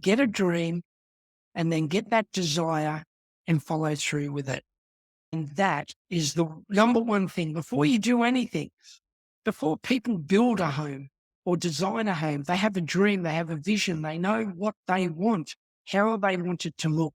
get a dream, and then get that desire and follow through with it. And that is the number one thing before you do anything. Before people build a home or design a home, they have a dream, they have a vision, they know what they want, how they want it to look.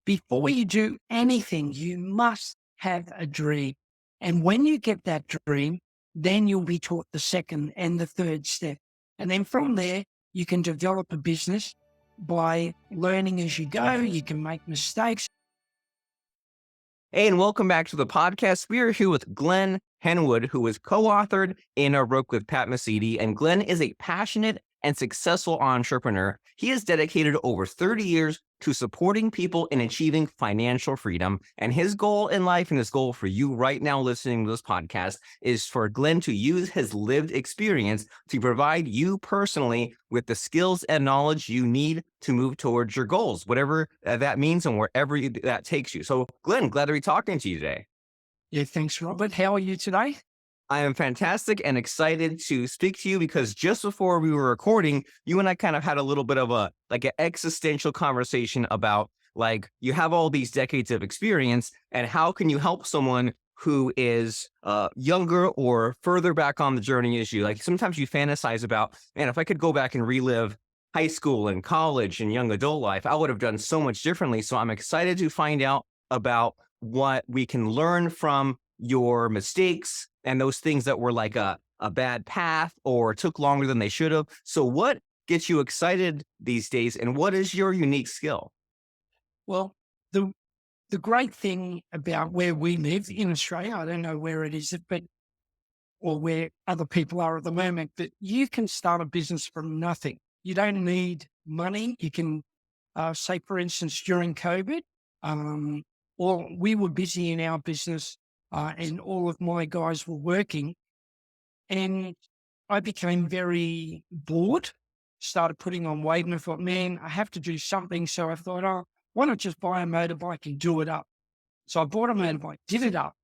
Before you do anything, you must have a dream. And when you get that dream, then you'll be taught the second and the third step. And then from there, you can develop a business by learning as you go. You can make mistakes. Hey, and welcome back to the podcast. We are here with Glen Henwood, who is co-authored in A Book with Pat Mesiti, and Glen is a passionate and successful entrepreneur. He has dedicated over 30 years to supporting people in achieving financial freedom, and his goal in life and his goal for you right now listening to this podcast is for Glen to use his lived experience to provide you personally with the skills and knowledge you need to move towards your goals, whatever that means and wherever that takes you. So, Glen, glad to be talking to you today. Yeah, thanks, Robert. How are you today? I am fantastic and excited to speak to you because just before we were recording, you and I kind of had a little bit of an existential conversation about you have all these decades of experience and how can you help someone who is younger or further back on the journey as you. Like sometimes you fantasize about, man, if I could go back and relive high school and college and young adult life, I would have done so much differently. So I'm excited to find out about what we can learn from your mistakes and those things that were like a bad path or took longer than they should have. So what gets you excited these days and what is your unique skill? Well, the great thing about where we live in Australia, I don't know where it is, or where other people are at the moment, but you can start a business from nothing. You don't need money. You can, say, for instance, during COVID, or we were busy in our business, and all of my guys were working, and I became very bored, started putting on weight, and I thought, man, I have to do something. So I thought, oh, why not just buy a motorbike and do it up? So I bought a motorbike, did it up,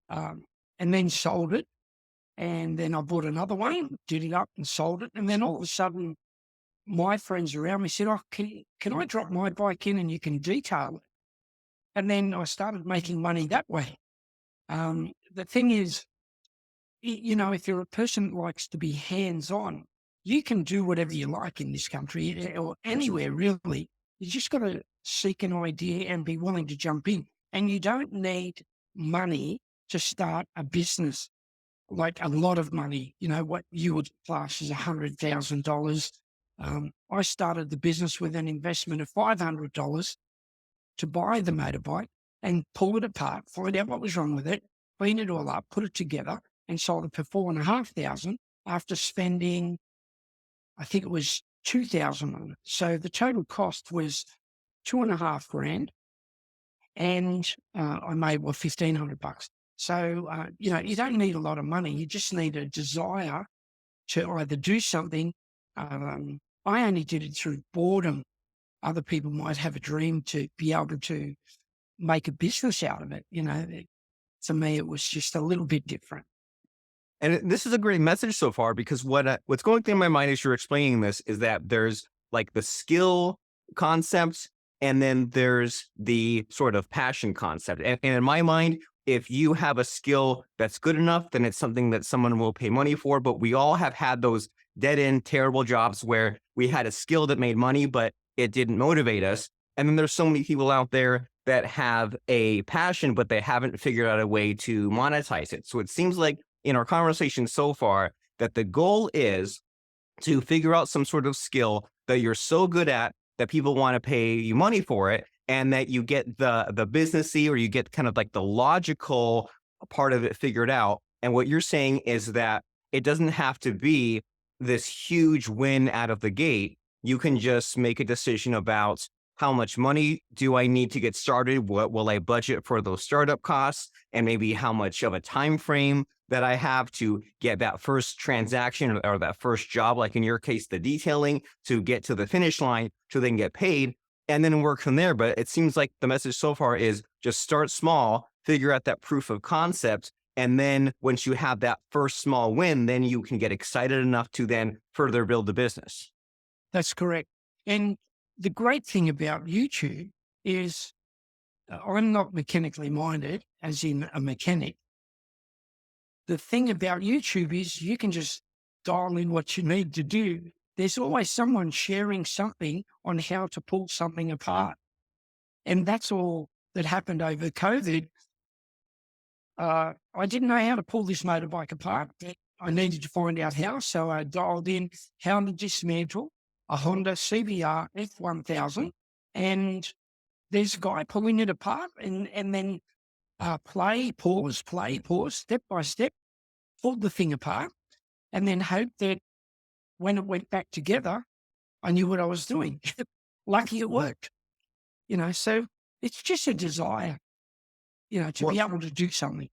and then sold it. And then I bought another one, did it up and sold it. And then all of a sudden, my friends around me said, oh, can I drop my bike in and you can detail it? And then I started making money that way. The thing is, if you're a person that likes to be hands-on, you can do whatever you like in this country or anywhere, really. You just got to seek an idea and be willing to jump in. And you don't need money to start a business, like a lot of money, what you would class as $100,000. I started the business with an investment of $500 to buy the motorbike and pull it apart, find out what was wrong with it, clean it all up, put it together, and sold it for $4,500 after spending, I think it was $2,000 on it. So the total cost was $2,500, and I made $1,500. So you don't need a lot of money. You just need a desire to either do something. I only did it through boredom. Other people might have a dream to be able to make a business out of it. To me, it was just a little bit different. And this is a great message so far because what's going through my mind as you're explaining this is that there's like the skill concept and then there's the sort of passion concept. And in my mind, if you have a skill that's good enough, then it's something that someone will pay money for. But we all have had those dead end, terrible jobs where we had a skill that made money, but it didn't motivate us. And then there's so many people out there that have a passion, but they haven't figured out a way to monetize it. So it seems like in our conversation so far that the goal is to figure out some sort of skill that you're so good at that people want to pay you money for it, and that you get the businessy or you get kind of like the logical part of it figured out. And what you're saying is that it doesn't have to be this huge win out of the gate. You can just make a decision about how much money do I need to get started? What will I budget for those startup costs? And maybe how much of a time frame that I have to get that first transaction or that first job, like in your case, the detailing, to get to the finish line to then get paid and then work from there. But it seems like the message so far is just start small, figure out that proof of concept. And then once you have that first small win, then you can get excited enough to then further build the business. That's correct. And the great thing about YouTube is I'm not mechanically minded, as in a mechanic. The thing about YouTube is you can just dial in what you need to do. There's always someone sharing something on how to pull something apart. And that's all that happened over COVID. I didn't know how to pull this motorbike apart, but I needed to find out how. So I dialed in how to dismantle a Honda CBR F1000. And there's a guy pulling it apart and then play, pause, step by step, pulled the thing apart, and then hoped that when it went back together, I knew what I was doing. Lucky it worked, so it's just a desire, to Well, be able to do something.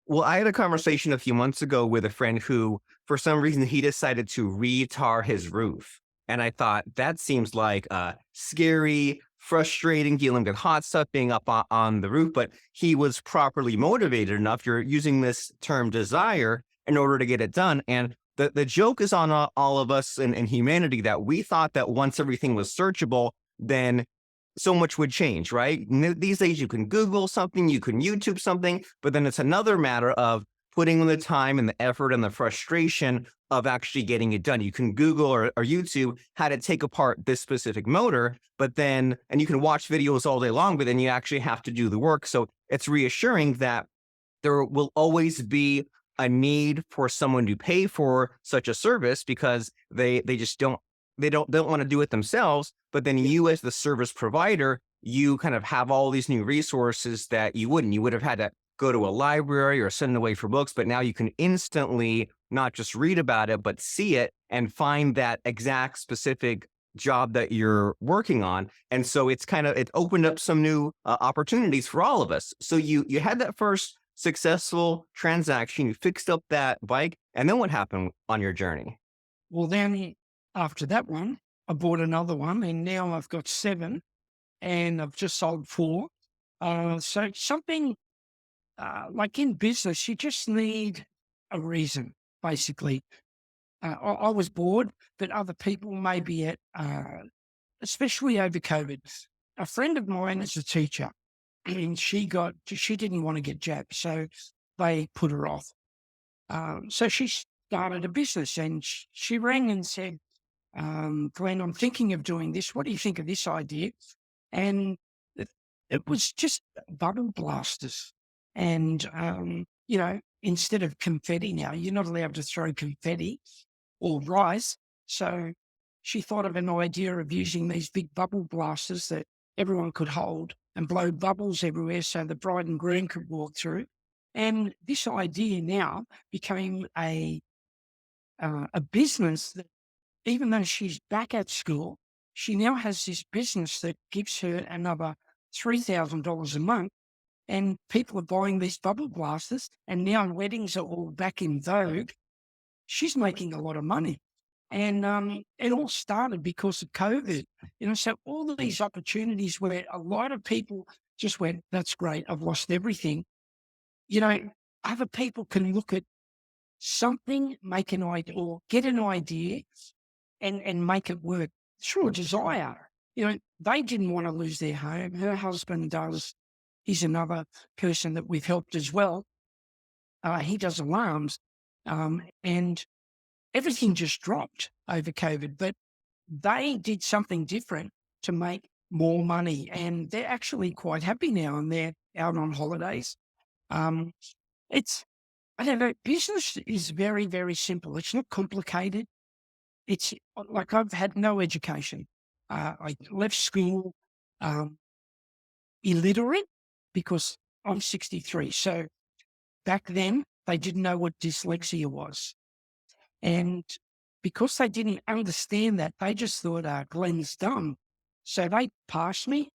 well, I had a conversation a few months ago with a friend who, for some reason, he decided to re-tar his roof. And I thought that seems like scary, frustrating, dealing with hot stuff being up on the roof. But he was properly motivated enough. You're using this term desire in order to get it done. And the joke is on all of us and humanity that we thought that once everything was searchable, then so much would change, right? These days, you can Google something, you can YouTube something, but then it's another matter of putting in the time and the effort and the frustration of actually getting it done. You can Google or YouTube how to take apart this specific motor, and you can watch videos all day long, but then you actually have to do the work. So it's reassuring that there will always be a need for someone to pay for such a service because they just don't want to do it themselves. But then you, as the service provider, you kind of have all these new resources that you would have had to go to a library or send away for books, but now you can instantly not just read about it, but see it and find that exact specific job that you're working on. And so it opened up some new opportunities for all of us. So you had that first successful transaction, you fixed up that bike, and then what happened on your journey? Well, then after that one, I bought another one, and now I've got 7, and I've just sold 4. So something like in business, you just need a reason, basically. I was bored, but other people may be especially over COVID. A friend of mine is a teacher, and she didn't want to get jabbed, so they put her off. So she started a business, and she rang and said, Glenn, I'm thinking of doing this. What do you think of this idea? And it, it was just bubble blasters. And, instead of confetti now, you're not allowed to throw confetti or rice. So she thought of an idea of using these big bubble blasters that everyone could hold and blow bubbles everywhere so the bride and groom could walk through. And this idea now became a business that, even though she's back at school, she now has this business that gives her another $3,000 a month. And people are buying these bubble blasters, and now weddings are all back in vogue. She's making a lot of money. And it all started because of COVID. So all of these opportunities where a lot of people just went, that's great, I've lost everything. You know, Other people can look at something, make an idea or get an idea and make it work through a desire. They didn't want to lose their home. Her husband does. He's another person that we've helped as well. He does alarms. And everything just dropped over COVID, but they did something different to make more money. And they're actually quite happy now, and they're out on holidays. Um, I don't know, business is very, very simple. It's not complicated. It's like I've had no education. I left school illiterate because I'm 63. So back then, they didn't know what dyslexia was. And because they didn't understand that, they just thought, Glenn's dumb. So they passed me,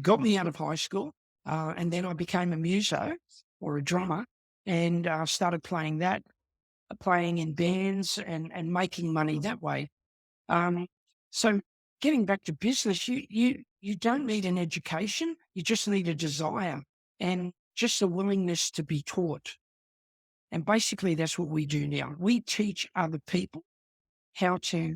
got me out of high school, and then I became a muso or a drummer and started playing in bands and making money that way. So getting back to business, you don't need an education. You just need a desire and just a willingness to be taught. And basically, that's what we do now. We teach other people how to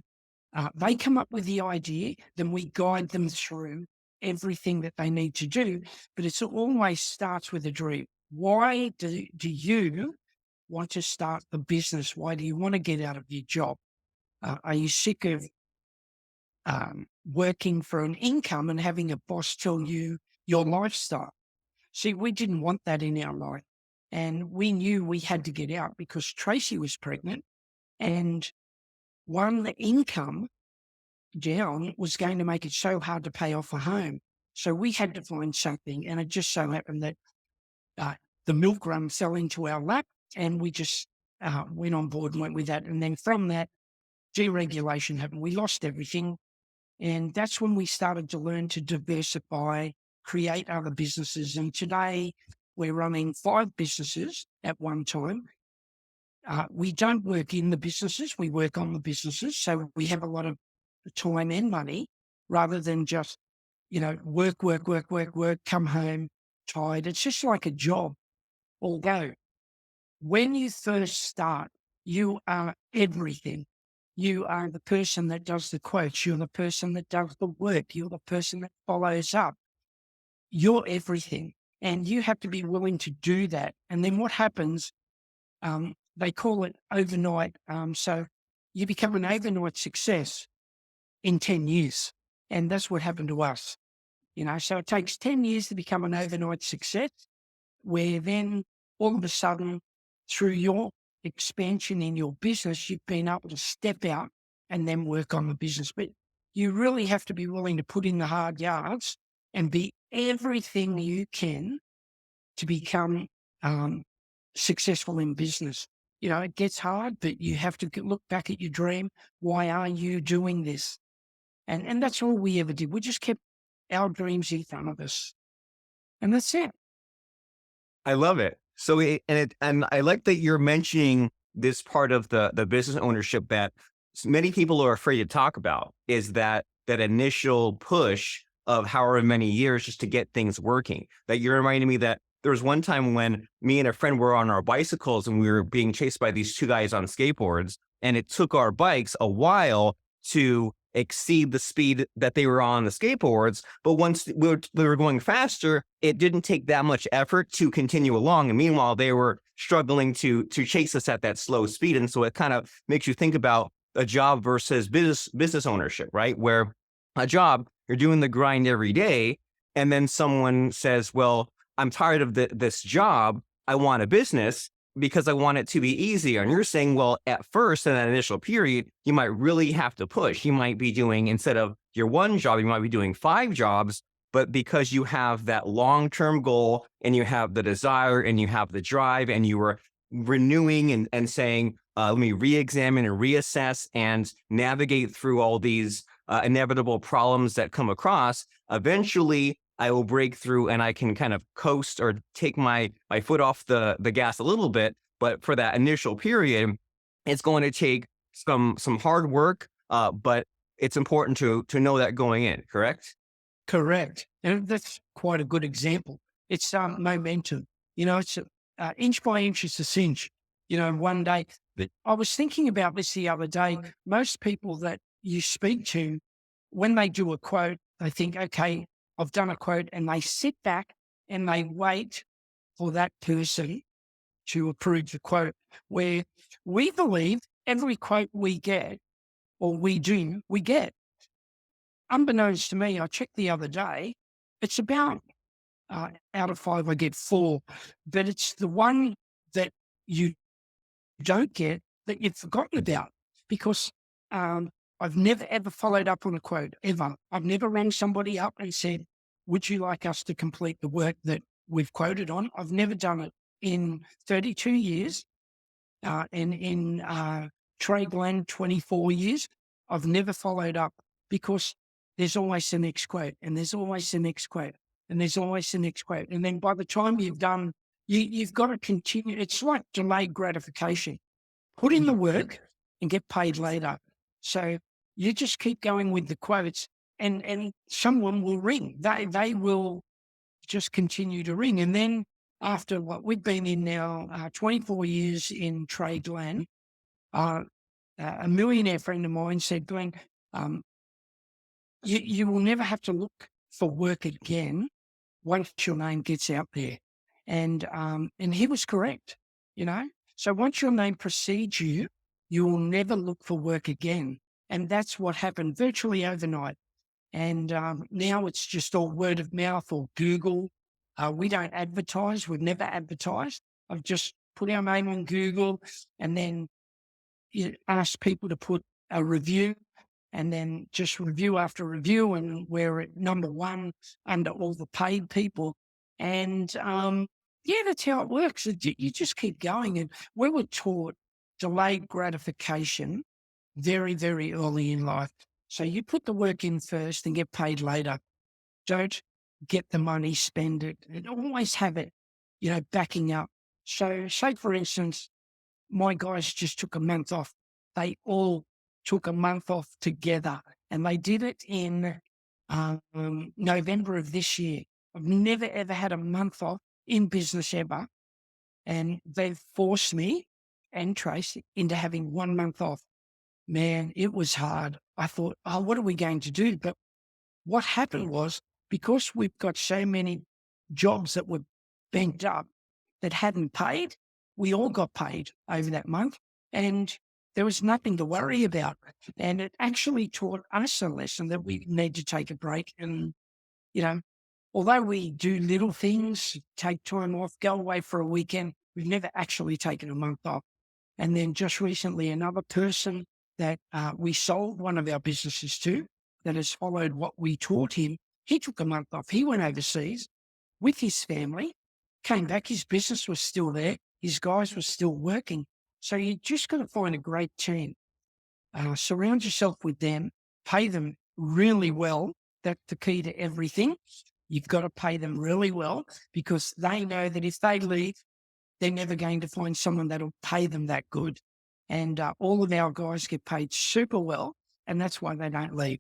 They come up with the idea, then we guide them through everything that they need to do. But it always starts with a dream. Why do you want to start the business? Why do you want to get out of your job? Are you sick of working for an income and having a boss tell you your lifestyle? See, we didn't want that in our life. And we knew we had to get out because Tracy was pregnant and one income down was going to make it so hard to pay off a home. So we had to find something. And it just so happened that uh, the milk run fell into our lap and we just went on board and went with that. And then from that, deregulation happened. We lost everything. And that's when we started to learn to diversify, create other businesses. And today we're running 5 businesses at one time. We don't work in the businesses, we work on the businesses. So we have a lot of time and money rather than just, work, come home tired. It's just like a job. Although when you first start, you are everything. You are the person that does the quotes. You're the person that does the work. You're the person that follows up. You're everything. And you have to be willing to do that. And then what happens, they call it overnight. So you become an overnight success in 10 years. And that's what happened to us. So it takes 10 years to become an overnight success, where then all of a sudden, through your expansion in your business, you've been able to step out and then work on the business. But you really have to be willing to put in the hard yards and be everything you can to become successful in business. It gets hard, but you have to look back at your dream. Why are you doing this? And that's all we ever did. We just kept our dreams in front of us. And that's it. I love it. So, and I like that you're mentioning this part of the business ownership that many people are afraid to talk about, is that initial push of however many years just to get things working. That you're reminding me that there was one time when me and a friend were on our bicycles and we were being chased by these 2 guys on skateboards, and it took our bikes a while to exceed the speed that they were on the skateboards. But once we were going faster, it didn't take that much effort to continue along. And meanwhile, they were struggling to chase us at that slow speed. And so it kind of makes you think about a job versus business ownership, right? Where a job, you're doing the grind every day, and then someone says, well, I'm tired of this job. I want a business because I want it to be easier. And you're saying, well, at first, in that initial period, you might really have to push. You might be doing, instead of your one job, you might be doing 5 jobs. But because you have that long-term goal and you have the desire and you have the drive and you were renewing and saying, let me re-examine and reassess and navigate through all these inevitable problems that come across, eventually I will break through and I can kind of coast or take my foot off the gas a little bit. But for that initial period, it's going to take some hard work, but it's important to know that going in, correct? Correct. And that's quite a good example. It's momentum. It's inch by inch, it's a cinch. One day. But I was thinking about this the other day. Most people that you speak to, when they do a quote, they think, okay, I've done a quote, and they sit back and they wait for that person to approve the quote. Where we believe every quote we get or we do, we get. Unbeknownst to me, I checked the other day, it's about out of 5, I get 4, but it's the one that you don't get that you've forgotten about, because I've never ever followed up on a quote, ever. I've never rang somebody up and said, would you like us to complete the work that we've quoted on? I've never done it in 32 years, and in Trade Glen 24 years. I've never followed up, because there's always the next quote, and there's always the next quote, and there's always the next quote. And then by the time you've done, you've got to continue. It's like delayed gratification. Put in the work and get paid later. So you just keep going with the quotes, and someone will ring. They will just continue to ring. And then after what we've been in now, 24 years in Trade Land, a millionaire friend of mine said, Glenn, Um, you will never have to look for work again once your name gets out there. And he was correct, you know. So once your name precedes you, you will never look for work again. And that's what happened virtually overnight. And now it's just all word of mouth or Google. We don't advertise. We've never advertised. I've just put our name on Google and then ask people to put a review and then just review after review. And we're at number one under all the paid people. And yeah, that's how it works. You just keep going. And we were taught delayed gratification very, very early in life. So you put the work in first and get paid later. Don't get the money, spend it, and always have it, backing up. So say, for instance, my guys just took a month off. They all took a month off together and they did it in November of this year. I've never, ever had a month off in business ever. And they've forced me and Trace into having 1 month off. Man, it was hard. I thought, oh, what are we going to do? But what happened was because we've got so many jobs that were banked up that hadn't paid, we all got paid over that month and there was nothing to worry about. And it actually taught us a lesson that we need to take a break. And, although we do little things, take time off, go away for a weekend, we've never actually taken a month off. And then just recently, another person that we sold one of our businesses to that has followed what we taught him, he took a month off. He went overseas with his family, came back, his business was still there, his guys were still working. So you just got to find a great team, surround yourself with them, pay them really well. That's the key to everything. You've got to pay them really well because they know that if they leave, they're never going to find someone that'll pay them that good. And all of our guys get paid super well, and that's why they don't leave.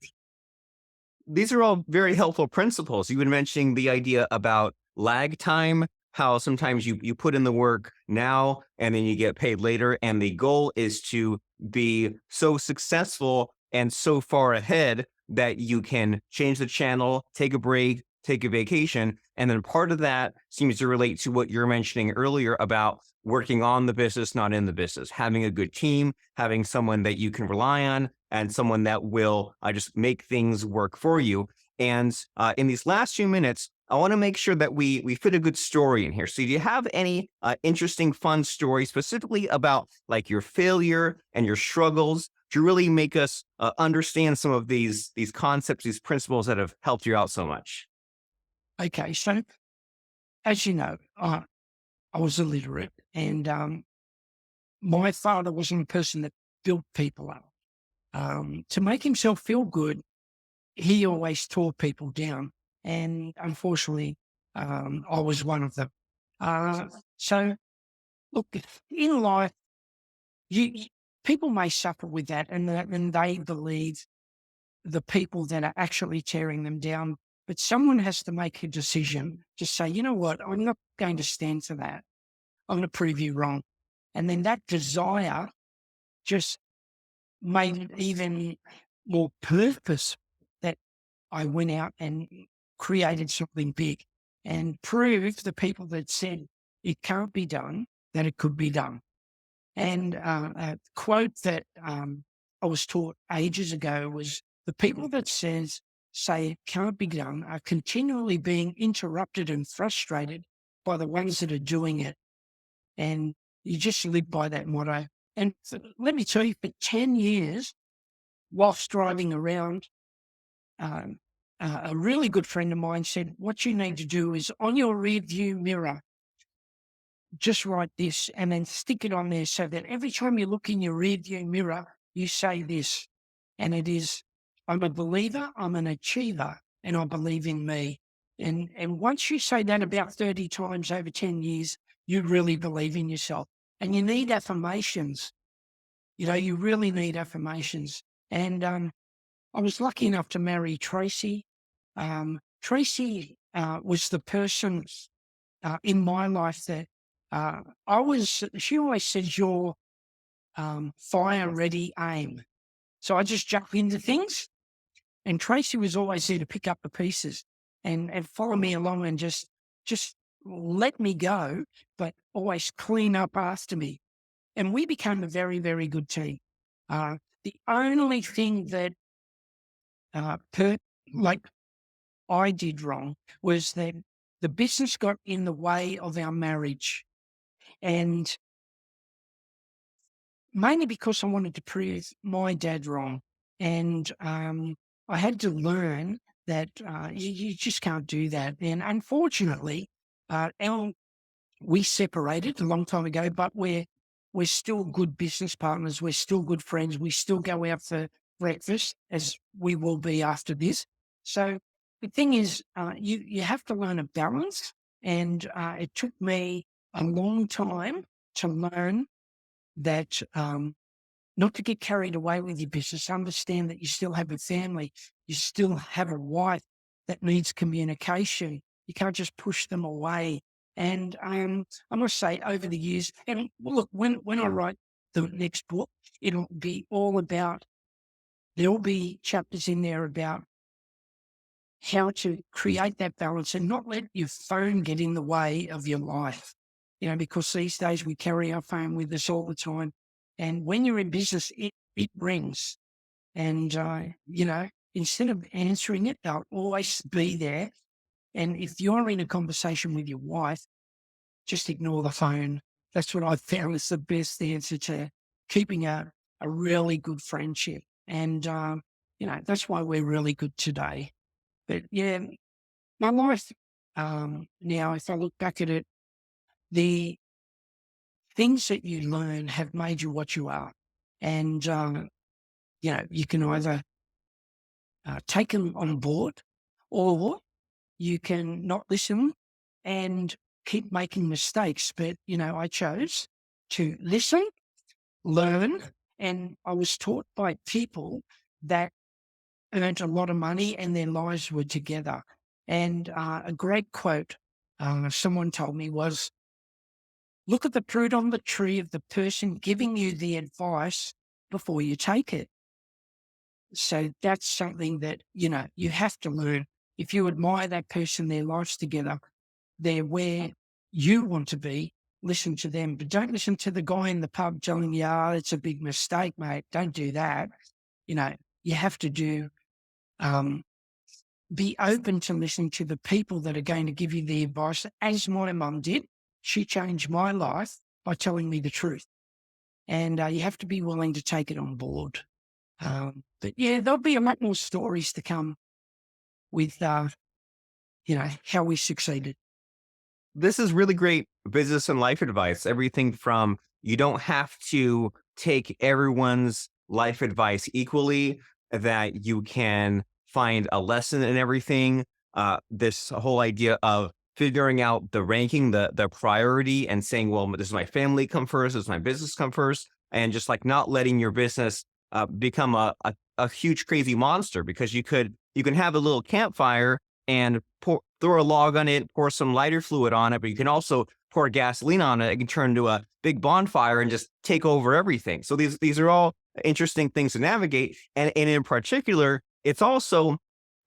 These are all very helpful principles. You've been mentioning the idea about lag time, how sometimes you put in the work now and then you get paid later. And the goal is to be so successful and so far ahead that you can change the channel, take a break, take a vacation. And then part of that seems to relate to what you're mentioning earlier about working on the business, not in the business, having a good team, having someone that you can rely on and someone that will just make things work for you. And in these last few minutes, I want to make sure that we fit a good story in here. So do you have any interesting, fun stories specifically about like your failure and your struggles to really make us understand some of these concepts, these principles that have helped you out so much? Okay, so as you know, I was illiterate, and my father wasn't a person that built people up. To make himself feel good, he always tore people down. And unfortunately, I was one of them. So, look, in life, you people may suffer with that, and they believe the people that are actually tearing them down. But someone has to make a decision to say, you know what, I'm not going to stand for that. I'm going to prove you wrong. And then that desire just made it even more purpose that I went out and created something big and proved the people that said it can't be done, that it could be done. And a quote that I was taught ages ago was the people that say it can't be done are continually being interrupted and frustrated by the ones that are doing it. And you just live by that motto. And let me tell you, for 10 years, whilst driving around, um, a really good friend of mine said, what you need to do is on your rear view mirror, just write this and then stick it on there so that every time you look in your rear view mirror, you say this. And it is, I'm a believer, I'm an achiever, and I believe in me. And once you say that about 30 times over 10 years, you really believe in yourself. And you need affirmations. You really need affirmations. And I was lucky enough to marry Tracy. Tracy was the person in my life that she always says, you're fire ready aim. So I just jump into things, and Tracy was always there to pick up the pieces and follow me along and just let me go, but always clean up after me. And we became a very, very good team. The only thing that per like I did wrong was that the business got in the way of our marriage. And mainly because I wanted to prove my dad wrong. And I had to learn that you just can't do that. And unfortunately, we separated a long time ago, but we're still good business partners. We're still good friends. We still go out for breakfast, as we will be after this. So the thing is, you have to learn a balance, and it took me a long time to learn that not to get carried away with your business. Understand that you still have a family, you still have a wife that needs communication. You can't just push them away. And I must say, over the years, and look, when I write the next book, it'll be all about. There'll be chapters in there about how to create that balance and not let your phone get in the way of your life. Because these days we carry our phone with us all the time. And when you're in business, it rings. And, instead of answering it, they'll always be there. And if you're in a conversation with your wife, just ignore the phone. That's what I've found is the best answer to keeping a really good friendship. And, that's why we're really good today. But yeah, my life, now, if I look back at it, the things that you learn have made you what you are. And, you can either take them on board, or you can not listen and keep making mistakes. But, I chose to listen, learn, and I was taught by people that earned a lot of money and their lives were together. And a great quote someone told me was, look at the fruit on the tree of the person giving you the advice before you take it. So that's something that, you have to learn. If you admire that person, their lives together, they're where you want to be, listen to them. But don't listen to the guy in the pub telling you, it's a big mistake, mate. Don't do that. You have to be open to listening to the people that are going to give you the advice, as my mum did. She changed my life by telling me the truth. And you have to be willing to take it on board. But yeah, there'll be a lot more stories to come with, how we succeeded. This is really great business and life advice. Everything from you don't have to take everyone's life advice equally, that you can find a lesson in everything. This whole idea of figuring out the ranking, the priority, and saying, well, does my family come first? Does my business come first? And just like not letting your business become a huge crazy monster, because you can have a little campfire and throw a log on it, pour some lighter fluid on it, but you can also pour gasoline on it. It can turn into a big bonfire and just take over everything. So these are all interesting things to navigate. And in particular, it's also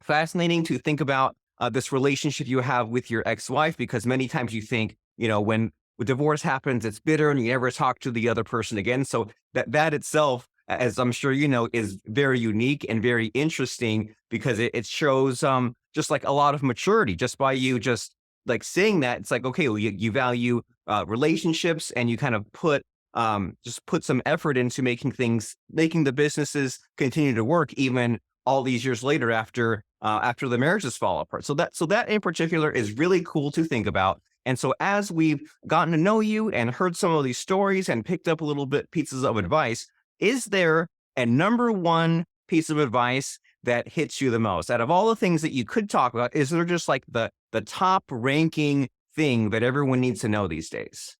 fascinating to think about this relationship you have with your ex-wife, because many times you think, when divorce happens, it's bitter and you never talk to the other person again. So that itself, as I'm sure you know, is very unique and very interesting, because it shows just like a lot of maturity just by you just like saying that. It's like, okay, well, you value relationships, and you kind of just put some effort into making the businesses continue to work even all these years later after the marriages fall apart. So that in particular is really cool to think about. And so as we've gotten to know you and heard some of these stories and picked up a little bit pieces of advice, is there a number one piece of advice that hits you the most? Out of all the things that you could talk about, is there just like the top ranking thing that everyone needs to know these days?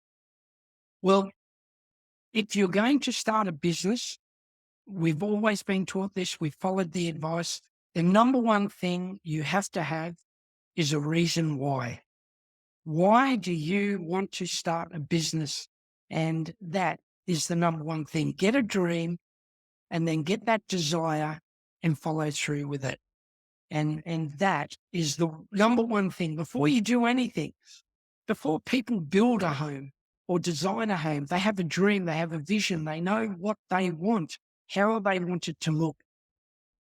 Well, if you're going to start a business, we've always been taught this, we've followed the advice. The number one thing you have to have is a reason why. Why do you want to start a business? And that is the number one thing. Get a dream, and then get that desire and follow through with it. And that is the number one thing before you do anything. Before people build a home or design a home, they have a dream, they have a vision, they know what they want, how they want it to look.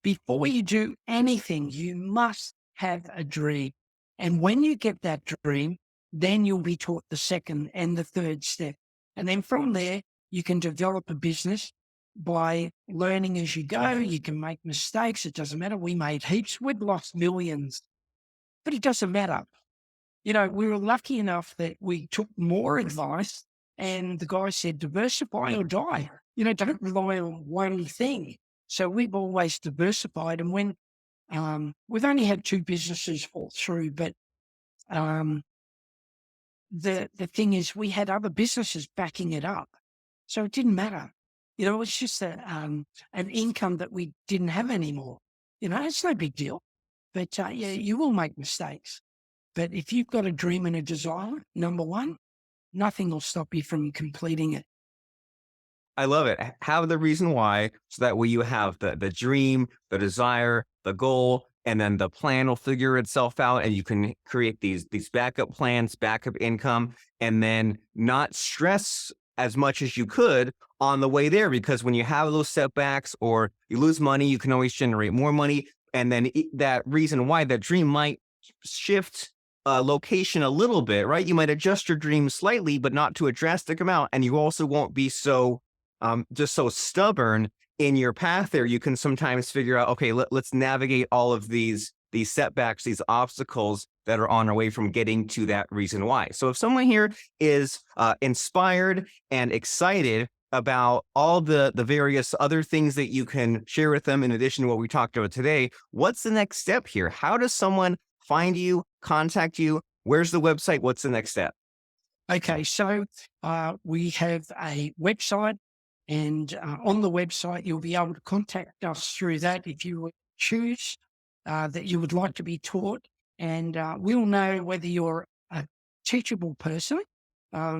Before you do anything, you must have a dream. And when you get that dream, then you'll be taught the second and the third step. And then from there, you can develop a business by learning as you go. You can make mistakes. It doesn't matter. We made heaps. We've lost millions, but it doesn't matter. We were lucky enough that we took more advice, and the guy said, diversify or die. Don't rely on one thing. So we've always diversified. And when we've only had 2 businesses fall through, but the thing is, we had other businesses backing it up. So it didn't matter. It was just an income that we didn't have anymore. It's no big deal. But yeah, you will make mistakes. But if you've got a dream and a desire, number one, nothing will stop you from completing it. I love it. Have the reason why, so that way you have the dream, the desire, the goal, and then the plan will figure itself out, and you can create these backup plans, backup income, and then not stress as much as you could on the way there, because when you have those setbacks or you lose money, you can always generate more money. And then that reason why, that dream might shift location a little bit, right? You might adjust your dream slightly, but not to a drastic amount. And you also won't be so just so stubborn in your path there. You can sometimes figure out, okay, let's navigate all of these setbacks, these obstacles that are on our way from getting to that reason why. So if someone here is inspired and excited about all the various other things that you can share with them in addition to what we talked about today, what's the next step here? How does someone find you, contact you? Where's the website? What's the next step? Okay, so we have a website, and on the website, you'll be able to contact us through that if you would choose that you would like to be taught. And we'll know whether you're a teachable person,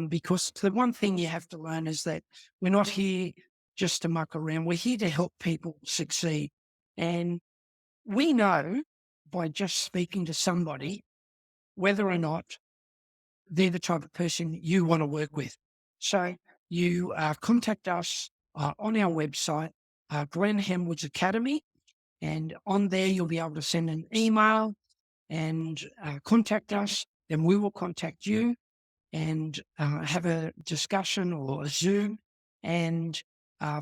because the one thing you have to learn is that we're not here just to muck around. We're here to help people succeed. And we know by just speaking to somebody whether or not they're the type of person you want to work with. So you contact us on our website, Glen Henwood's Academy, and on there you'll be able to send an email and contact us. Then we will contact you and have a discussion or a Zoom and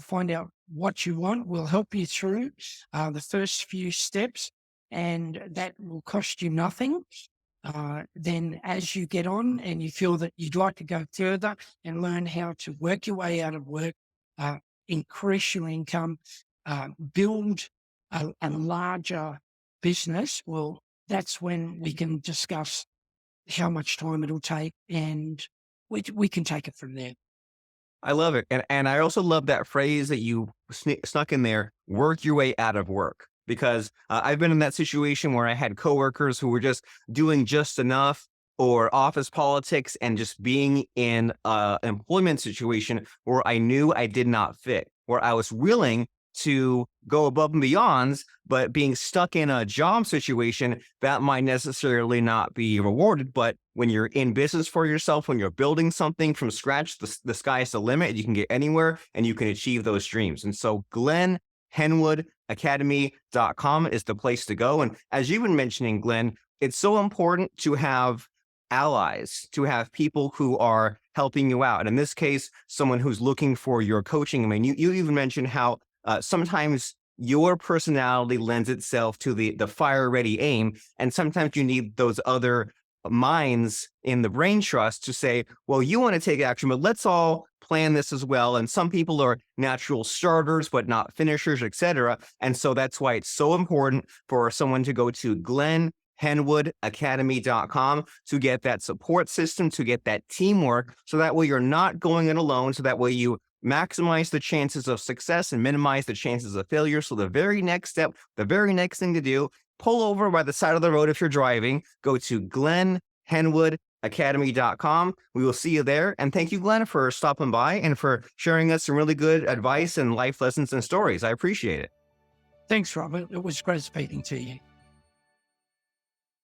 find out what you want. We'll help you through the first few steps, and that will cost you nothing. Then as you get on and you feel that you'd like to go further and learn how to work your way out of work, increase your income, build a larger business, well, that's when we can discuss how much time it'll take, and we can take it from there. I love it. And I also love that phrase that you snuck in there, work your way out of work. Because I've been in that situation where I had coworkers who were just doing just enough, or office politics, and just being in an employment situation where I knew I did not fit, where I was willing to go above and beyond, but being stuck in a job situation that might necessarily not be rewarded. But when you're in business for yourself, when you're building something from scratch, the sky's the limit. You can get anywhere and you can achieve those dreams. And so Glen Henwood Academy.com is the place to go. And as you've been mentioning, Glen, it's so important to have allies, to have people who are helping you out. And in this case, someone who's looking for your coaching. I mean, you even mentioned how sometimes your personality lends itself to the fire ready aim. And sometimes you need those other minds in the brain trust to say, well, you want to take action, but let's all plan this as well. And some people are natural starters, but not finishers, etc. And so that's why it's so important for someone to go to GlenHenwoodAcademy.com to get that support system, to get that teamwork. So that way you're not going it alone. So that way you maximize the chances of success and minimize the chances of failure. So the very next step, the very next thing to do, pull over by the side of the road if you're driving, go to academy.com. We will see you there. And thank you, Glenn, for stopping by and for sharing us some really good advice and life lessons and stories. I appreciate it. Thanks, Robert. It was great speaking to you.